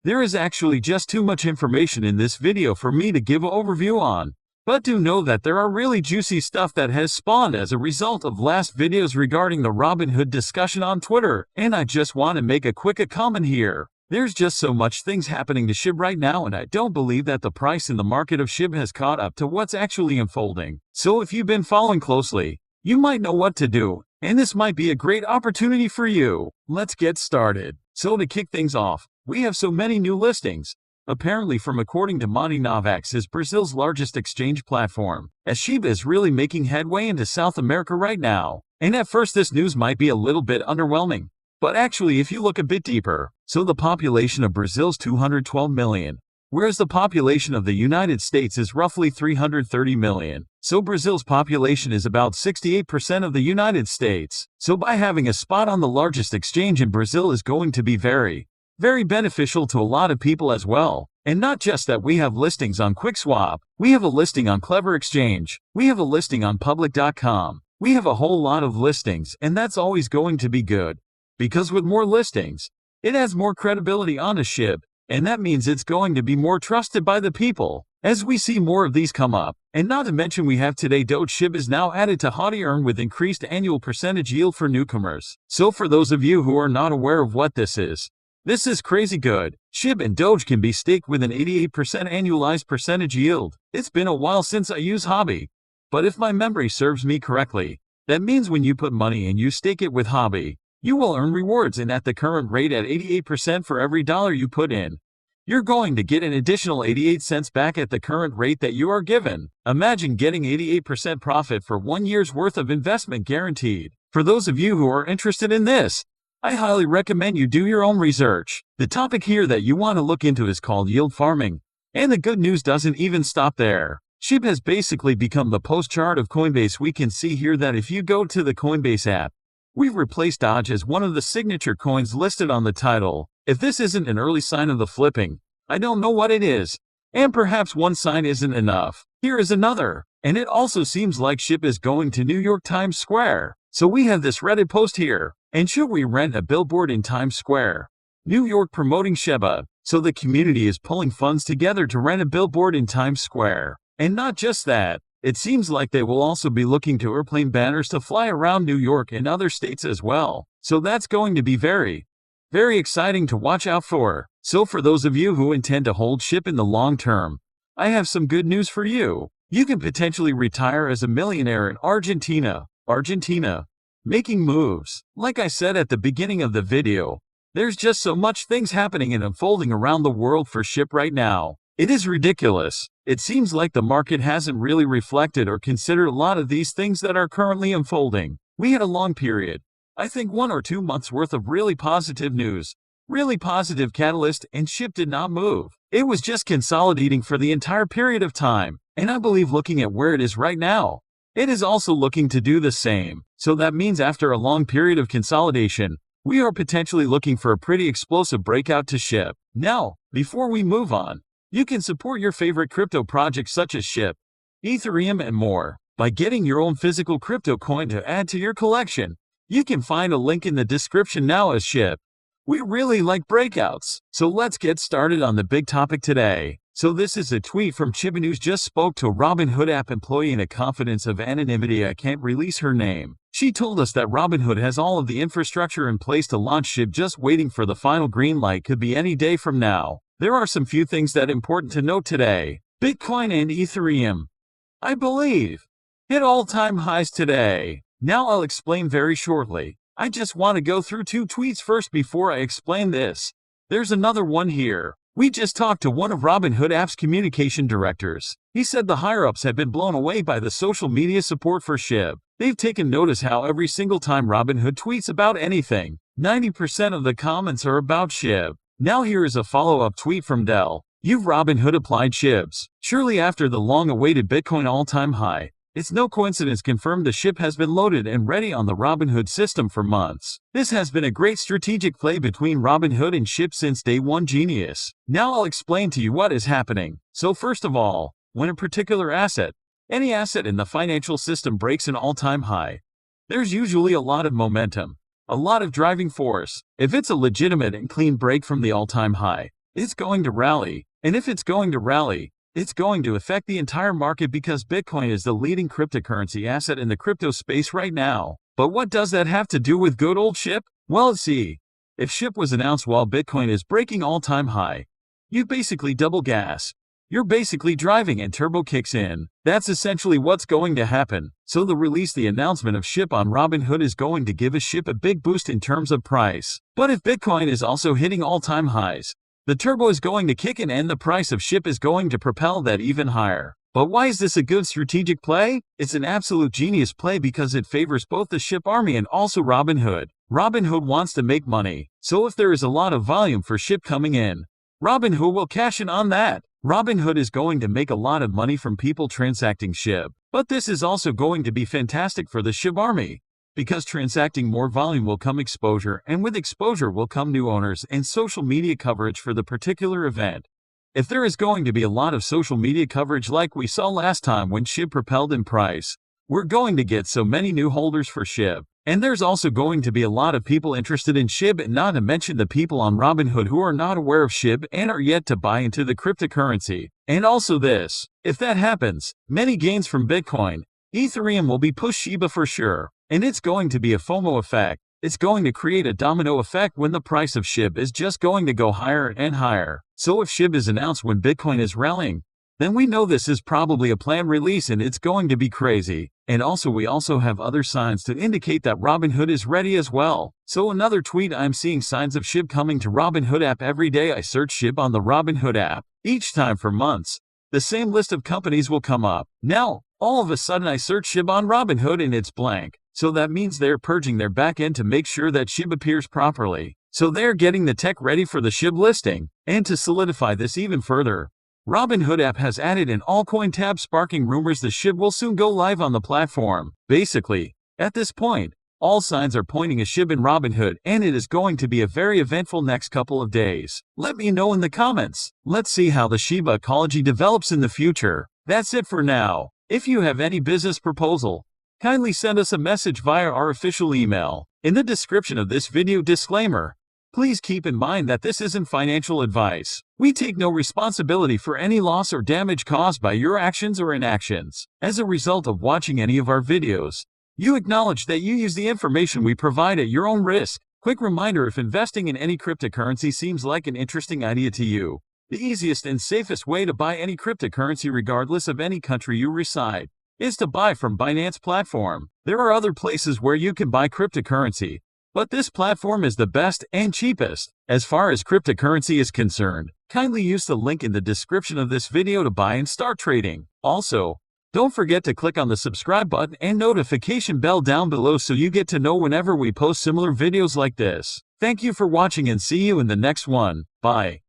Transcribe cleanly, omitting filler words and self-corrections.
There is actually just too much information in this video for me to give an overview on. But do know that there are really juicy stuff that has spawned as a result of last videos regarding the Robinhood discussion on Twitter, and I just want to make a quick comment here. There's just so much things happening to SHIB right now, and I don't believe that the price in the market of SHIB has caught up to what's actually unfolding. So if you've been following closely, you might know what to do, and this might be a great opportunity for you. Let's get started. So to kick things off, we have so many new listings. Apparently according to Monte Navax is Brazil's largest exchange platform, as SHIB is really making headway into South America right now. And at first this news might be a little bit underwhelming. But actually if you look a bit deeper, so the population of Brazil's 212 million, whereas the population of the United States is roughly 330 million. So Brazil's population is about 68% of the United States. So by having a spot on the largest exchange in Brazil is going to be very beneficial to a lot of people as well. And not just that, we have listings on QuickSwap, we have a listing on Clever Exchange, we have a listing on public.com, we have a whole lot of listings, and that's always going to be good. Because with more listings, it adds more credibility onto SHIB, and that means it's going to be more trusted by the people, as we see more of these come up. And not to mention we have today Doge SHIB is now added to Haughty Earn with increased annual percentage yield for newcomers. So for those of you who are not aware of what this is crazy good. SHIB and Doge can be staked with an 88% annualized percentage yield. It's been a while since I used Hobby, but if my memory serves me correctly, that means when you put money and you stake it with Hobby, you will earn rewards, and at the current rate at 88% for every dollar you put in, you're going to get an additional 88 cents back at the current rate that you are given. Imagine getting 88% profit for 1 year's worth of investment guaranteed. For those of you who are interested in this, I highly recommend you do your own research. The topic here that you want to look into is called yield farming. And the good news doesn't even stop there. SHIB has basically become the post chart of Coinbase. We can see here that if you go to the Coinbase app, we've replaced Doge as one of the signature coins listed on the title. If this isn't an early sign of the flipping, I don't know what it is. And perhaps one sign isn't enough. Here is another. And it also seems like SHIB is going to New York Times Square. So we have this Reddit post here. And should we rent a billboard in Times Square? New York promoting Shiba. So the community is pulling funds together to rent a billboard in Times Square. And not just that, it seems like they will also be looking to airplane banners to fly around New York and other states as well. So that's going to be very exciting to watch out for. So for those of you who intend to hold SHIB in the long term, I have some good news for you. You can potentially retire as a millionaire in Argentina. Making moves. Like I said at the beginning of the video, there's just so much things happening and unfolding around the world for SHIB right now. It is ridiculous. It seems like the market hasn't really reflected or considered a lot of these things that are currently unfolding. We had a long period, I think 1 or 2 months worth of really positive news, really positive catalyst, and SHIB did not move. It was just consolidating for the entire period of time, and I believe looking at where it is right now, it is also looking to do the same. So that means after a long period of consolidation, we are potentially looking for a pretty explosive breakout to SHIB. Now, before we move on, you can support your favorite crypto projects such as SHIB, Ethereum, and more by getting your own physical crypto coin to add to your collection. You can find a link in the description now as SHIB. We really like breakouts. So let's get started on the big topic today. So this is a tweet from Shiba Inu. Just spoke to a Robinhood app employee in a confidence of anonymity. I can't release her name. She told us that Robinhood has all of the infrastructure in place to launch SHIB, just waiting for the final green light. Could be any day from now. There are some few things that are important to note today. Bitcoin and Ethereum, I believe, hit all-time highs today. Now I'll explain very shortly. I just want to go through 2 tweets first before I explain this. There's another one here. We just talked to one of Robinhood app's communication directors. He said the higher-ups have been blown away by the social media support for SHIB. They've taken notice how every single time Robinhood tweets about anything, 90% of the comments are about SHIB. Now here is a follow-up tweet from Dell. You've Robinhood applied SHIBs. Surely after the long-awaited Bitcoin all-time high, it's no coincidence confirmed the SHIB has been loaded and ready on the Robinhood system for months. This has been a great strategic play between Robinhood and SHIB since day one. Genius. Now I'll explain to you what is happening. So first of all, when a particular asset, any asset in the financial system breaks an all-time high, there's usually a lot of momentum, a lot of driving force. If it's a legitimate and clean break from the all-time high, it's going to rally. And if it's going to rally, it's going to affect the entire market because Bitcoin is the leading cryptocurrency asset in the crypto space right now. But what does that have to do with good old SHIB? Well, see, if SHIB was announced while Bitcoin is breaking all-time high, you basically double gas. You're basically driving and turbo kicks in. That's essentially what's going to happen. So the announcement of SHIB on Robinhood is going to give a SHIB a big boost in terms of price. But if Bitcoin is also hitting all-time highs, the turbo is going to kick in and the price of SHIB is going to propel that even higher. But why is this a good strategic play? It's an absolute genius play because it favors both the SHIB army and also Robinhood. Robinhood wants to make money, so if there is a lot of volume for SHIB coming in, Robinhood will cash in on that. Robinhood is going to make a lot of money from people transacting SHIB. But this is also going to be fantastic for the SHIB army, because transacting more volume will come exposure, and with exposure will come new owners and social media coverage for the particular event. If there is going to be a lot of social media coverage like we saw last time when SHIB propelled in price, we're going to get so many new holders for SHIB. And there's also going to be a lot of people interested in SHIB, and not to mention the people on Robinhood who are not aware of SHIB and are yet to buy into the cryptocurrency. And also this, if that happens, many gains from Bitcoin, Ethereum will be pushed Shiba for sure. And it's going to be a FOMO effect. It's going to create a domino effect when the price of SHIB is just going to go higher and higher. So if SHIB is announced when Bitcoin is rallying, then we know this is probably a planned release and it's going to be crazy. And also we also have other signs to indicate that Robinhood is ready as well. So another tweet, I'm seeing signs of SHIB coming to Robinhood app every day. I search SHIB on the Robinhood app. Each time for months, the same list of companies will come up. Now, all of a sudden I search SHIB on Robinhood and it's blank. So that means they're purging their backend to make sure that SHIB appears properly. So they're getting the tech ready for the SHIB listing. And to solidify this even further, Robinhood app has added an altcoin tab, sparking rumors the SHIB will soon go live on the platform. Basically, at this point, all signs are pointing a SHIB in Robinhood, and it is going to be a very eventful next couple of days. Let me know in the comments. Let's see how the Shiba ecology develops in the future. That's it for now. If you have any business proposal, kindly send us a message via our official email. In the description of this video, disclaimer. Please keep in mind that this isn't financial advice. We take no responsibility for any loss or damage caused by your actions or inactions. As a result of watching any of our videos, you acknowledge that you use the information we provide at your own risk. Quick reminder, if investing in any cryptocurrency seems like an interesting idea to you, the easiest and safest way to buy any cryptocurrency regardless of any country you reside is to buy from Binance platform. There are other places where you can buy cryptocurrency, but this platform is the best and cheapest. As far as cryptocurrency is concerned, kindly use the link in the description of this video to buy and start trading. Also, don't forget to click on the subscribe button and notification bell down below so you get to know whenever we post similar videos like this. Thank you for watching and see you in the next one. Bye.